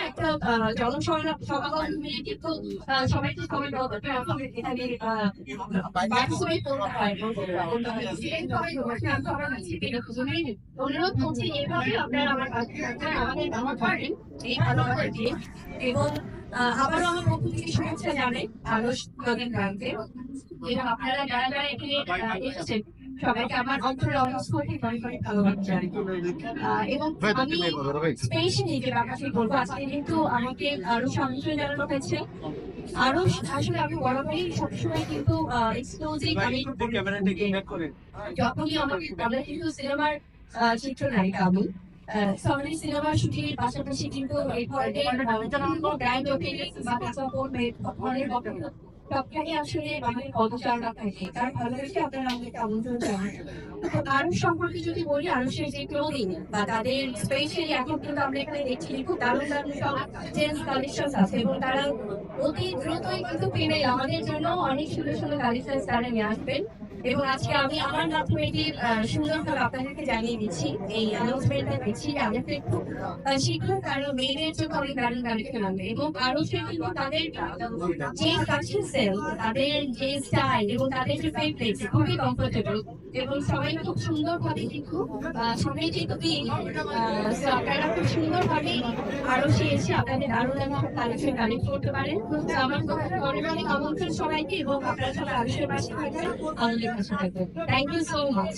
একটা জনসমাগম মিলে কিন্তু সবাইকে সবাই এখানে পার্টিসিপেট করতে হয়। অনুরোধ করছি এভাবে আপনারা আমার পাশে থাকবেন, আমাদের দাওয়া করেন এই ভালোবাসার দিন। এবং আবারও আমার পক্ষ থেকে শুভেচ্ছা জানাই আরশ নদীর গ্রামকে। এবং আপনারা যারা যারা এখানে এসেছেন সবাইকে আমার অন্তরের অবস্থা থেকে অনেক অনেক ভালোবাসা জানাই। এবং আমি স্পেশালি যে ব্যাপারটি বলবো, আজকে কিন্তু আমাকে আরো আমন্ত্রণ জানানো হয়েছে। আরো আসলে আমি বরাবরই সবসময় কিন্তু এক্সক্লুসিভ আমি যখনই আমরা কিন্তু সিনেমার চিত্রনায়িকা আমি সরি সিনেমার শুটিং এর পাশাপাশি কিন্তু এই ধরনের ব্র্যান্ড ওপেনিং বা ধরনের সবটাই আসলে আমাদের পদচারণা থাকে। তার ভালোবেসে আপনারা আমাদেরকে আমন্ত্রণ জানান। আরো সম্পর্কে যদি বলি, আরশের যে ক্লোদিং বা তাদের স্পেশালি এখন কিন্তু আমরা এখানে দেখছি খুব দারুণ দারুণ সব জেন্টস কালেকশন আছে এবং তারা অতি দ্রুতই কিন্তু পেরে আমাদের জন্য অনেক সুন্দর সুন্দর কালেকশন তারা নিয়ে আসবেন। এবং আজকে আমি আমার মাধ্যমে এটি সুন্দরভাবে আপনাদেরকে জানিয়ে দিচ্ছি, এই অ্যানাউন্সমেন্টটা দিচ্ছি যে আমাকে একটু শীঘ্রই কারণ মেয়েদের জন্য অনেক দারুণ কালেকশন আনবে। এবং আরো সে কিন্তু তাদের যে কালেকশন সেল, তাদের যে স্টাইল এবং তাদের যে ফেব্রিক্স খুবই কমফোর্টেবল এবং সবাই খুব সুন্দরভাবে কিন্তু সামনে যেহেতু আপনারা খুব সুন্দরভাবে আরো সে এসে আপনাদের দারুণ দারুণ কালেকশন কালেক্ট করতে পারেন। আমার অনেক অনেক আমন্ত্রণ সবাইকে এবং আপনারা সবাই আরশের পাশে থাকবেন, আমাদের পাশে থাকবেন। Thank you so much.